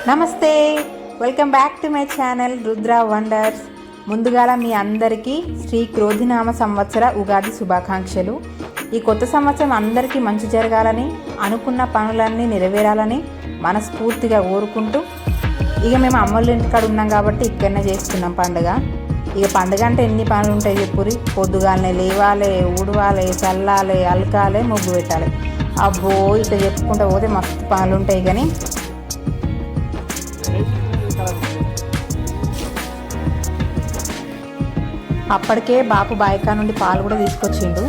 నమస్తే, welcome back to my channel Rudra wonders. ముందుగాల మీ అందరికీ శ్రీ క్రోధినామ సంవత్సర ఉగాది శుభాకాంక్షలు. ఈ కొత్త సంవత్సరం అందరికీ మంచి జరగాలని, అనుకున్న పనులన్నీ నెరవేరాలని మనస్ఫూర్తిగా కోరుకుంటూ, ఇక మేము అమ్మోళ్ళ ఇంటికాడ ఉన్నాం కాబట్టి ఇక్కడనే చేస్తున్నాం పండుగ. ఇక పండుగ అంటే ఎన్ని పనులు ఉంటాయి చెప్పురి. పొద్దుగాలనే లేవాలి, ఊడవాలి, చల్లాలి, అలకాలి, ముగ్గు పెట్టాలి. అబ్బో ఇట్లా చెప్పుకుంటూ పోతే మస్తు పనులు ఉంటాయి. కానీ అప్పటికే బాపు బాయికా నుండి పాలు కూడా తీసుకొచ్చిండు.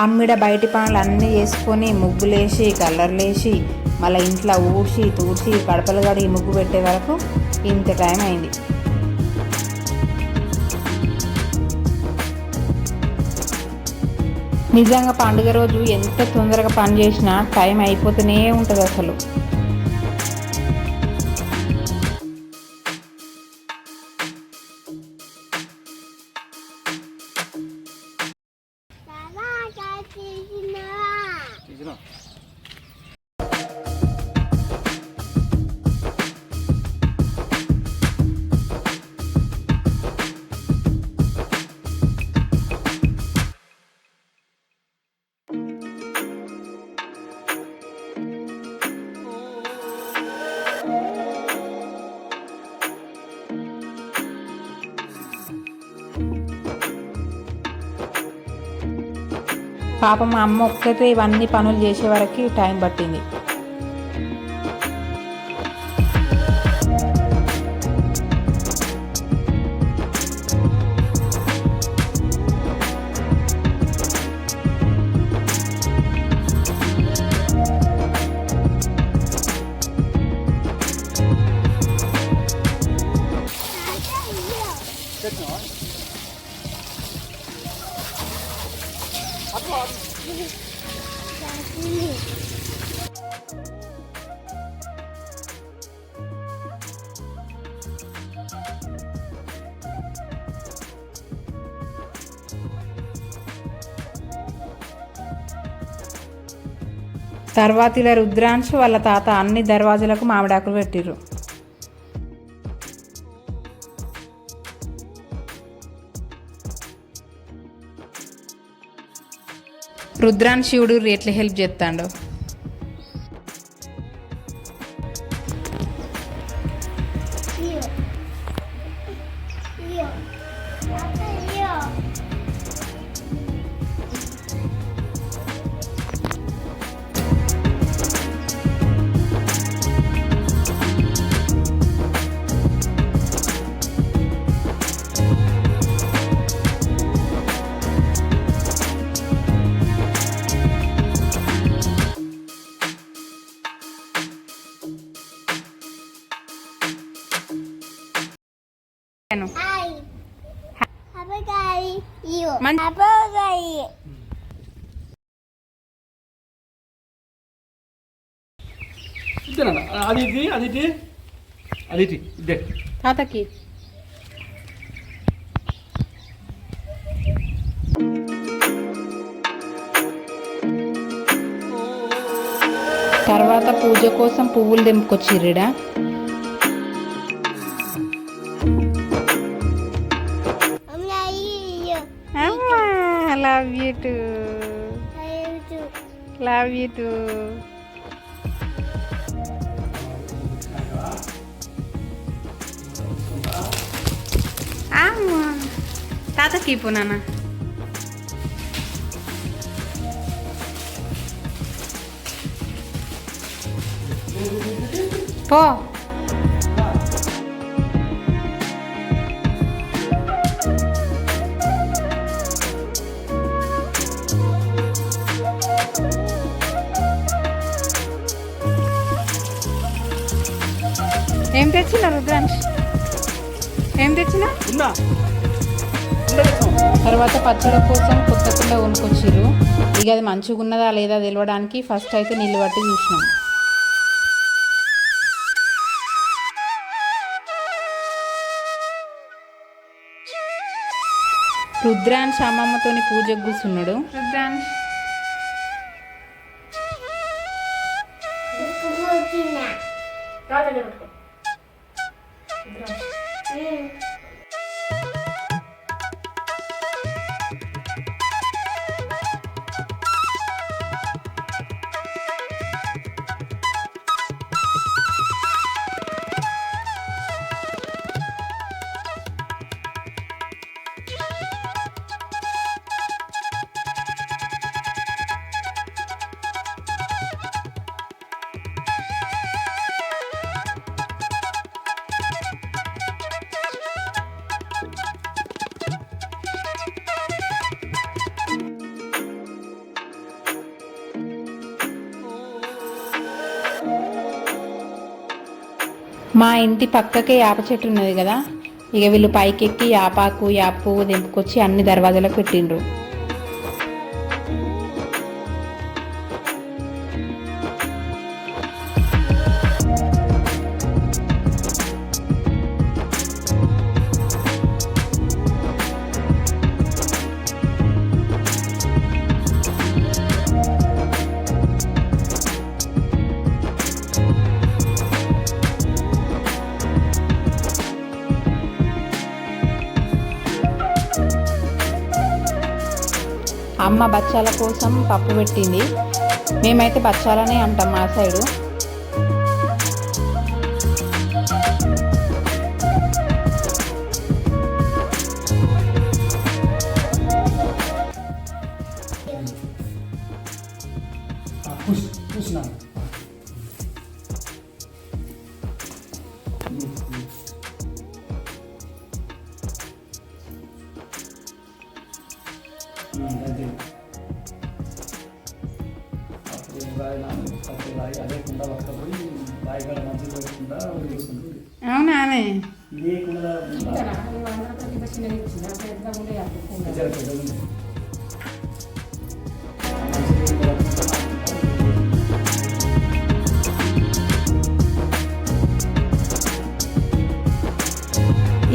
అమ్మిడ బయటి పనులు అన్నీ చేసుకొని ముగ్గులేసి కలర్లేసి మళ్ళీ ఇంట్లో ఊడ్చి తూడ్చి కడపలు కడిగి ముగ్గు పెట్టే వరకు ఇంత టైం అయింది. నిజంగా పండుగ రోజు ఎంత తొందరగా పని చేసినా టైం అయిపోతూనే ఉంటుంది అసలు. పాపం మా అమ్మ ఒక్కతే ఇవన్నీ పనులు చేసే వరకు టైం పట్టింది. తర్వాత ఇలా రుద్రాంశు వాళ్ళ తాత అన్ని దర్వాజులకు మామిడాకులు పెట్టిర్రు. రుద్రాన్ శివుడు ఎట్లా హెల్ప్ చేస్తాడు. తాతకి తర్వాత పూజ కోసం పువ్వులు తెంపుకొచ్చిర్రిడా. Love you too. Love you too. తాతకి ఇప్పు నాన్న. పో. ఏం తెచ్చినా రుద్రాంశ్? ఏం తెచ్చినా? తర్వాత పచ్చడి కోసం కొత్త కుండ కొనుక్కొచ్చిర్రు. ఇక అది మంచిగా ఉన్నదా లేదా తెలియడానికి ఫస్ట్ అయితే నీళ్ళు పట్టి చూసినాం. రుద్రాంశ్ అమ్మమ్మతోని పూజకు కూర్చున్నాడు. రుద్రాంశ్ మా ఇంటి పక్కకే యాప చెట్టు ఉన్నది కదా, ఇక వీళ్ళు పైకెక్కి యాపాకు యాప పువ్వు తెంపుకొచ్చి అన్ని దర్వాజాలకు పెట్టిండ్రు. అమ్మ బచ్చాల కోసం పప్పు పెట్టింది. మేమైతే బచ్చాలనే అంటాం మా సైడు. అవునానే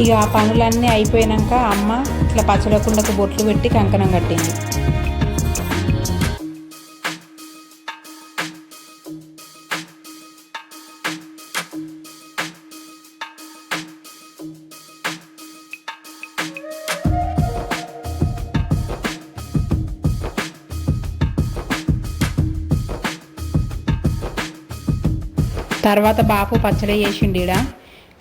ఇక ఆ పనులన్నీ అయిపోయాక అమ్మ ఇట్లా పచ్చడకుండకు బొట్లు పెట్టి కంకణం కట్టింది. తర్వాత బాపు పచ్చడి చేసిండు. ఈడ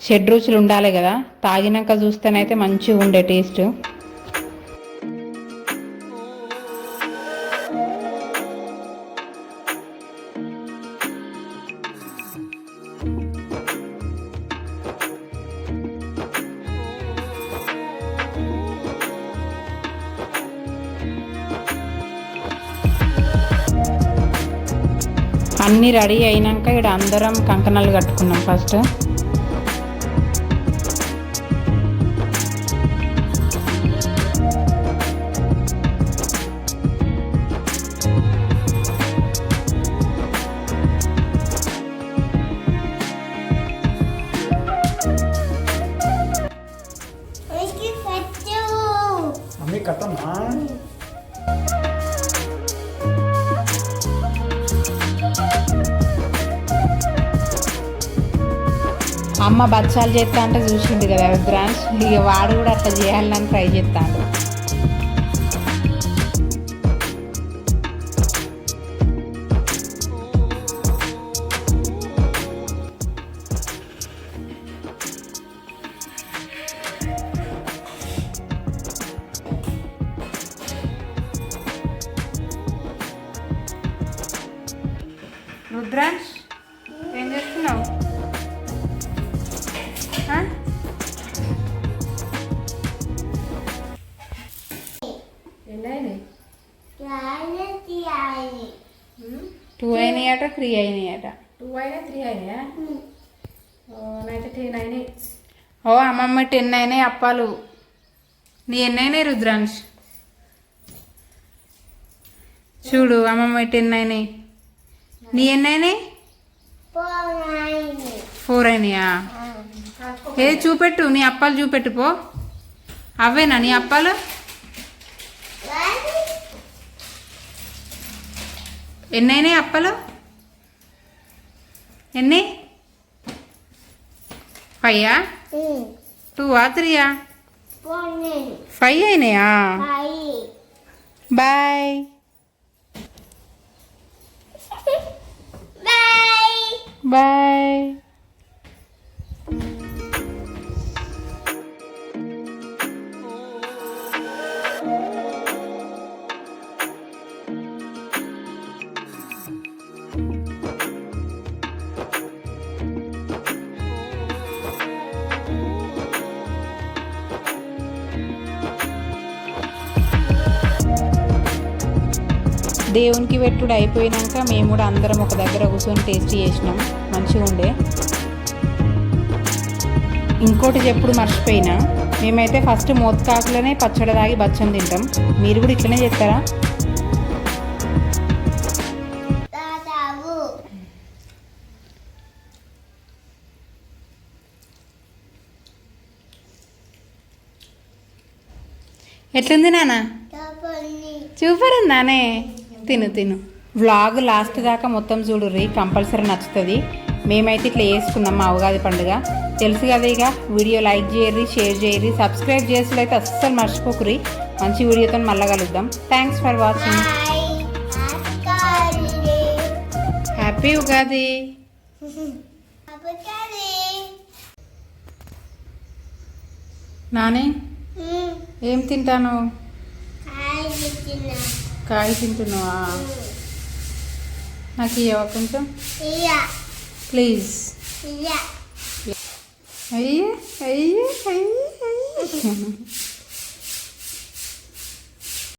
7 రుచులు ఉండాలి కదా, తాగినాక చూస్తేనైతే మంచిగా ఉండే టేస్ట్. అన్నీ రెడీ అయినాక ఇక్కడ అందరం కంకణాలు కట్టుకున్నాం ఫస్ట్. అమ్మ బచ్చాలు చేస్తా అంటే చూసిండు కదా రుద్రాంశ్, ఇక వాడు కూడా అట్లా చేయాలని ట్రై చేస్తాడు. రుద్రాంశ్ ఏం చేస్తున్నావు? టూ అయినాయట 3 అయినాయట. 2 అయినా 3 అయినాయా? ఓ అమ్మమ్మ 10 అయినాయి అప్పాలు. నీ ఎన్ని అయినాయి రుద్రాంశ్? చూడు అమ్మమ్మ 10 అయినాయి. నీ ఎన్ని అయినాయి? 4 అయినాయా? ఏ చూపెట్టు, నీ అప్పాలు చూపెట్టు పో. అవేనా నీ అప్పాలు? ఎన్ని అయినాయి అప్పాలు? ఎన్ని? 5 2 3 5 అయినాయా? Bye bye. దేవునికి పెట్టుడు అయిపోయినాక మేము కూడా అందరం ఒక దగ్గర కూర్చొని టేస్ట్ చేసినాం. మంచిగా ఉండే. ఇంకోటి చెప్పుడు మర్చిపోయినా, మేమైతే ఫస్ట్ మోత్కాకులనే పచ్చడి తాగి బచ్చం తింటాం. మీరు కూడా ఇట్లనే చేస్తారా? ఎట్లుంది నాన్న? సూపర్ ఉందానే. తిను తిను. వ్లాగ్ లాస్ట్ దాకా మొత్తం చూడుర్రి, కంపల్సరీ నచ్చుతుంది. మేమైతే ఇట్లా వేసుకున్నాం మా ఉగాది పండుగ. తెలుసు కదా, ఇక వీడియో లైక్ చేయర్రి, షేర్ చేయర్రి, సబ్స్క్రైబ్ చేసులైతే అస్సలు మర్చిపోకుర్రి. మంచి వీడియోతో మళ్ళీ కలుద్దాం. Thanks for watching. Happy Ugadi. Nani ఏం తింటాను? కాయ తింటున్నావా? నాకు ఇవ్వవా కొంచెం ప్లీజ్? అయ్యే అయ్యే అయ్యే అయ్యే.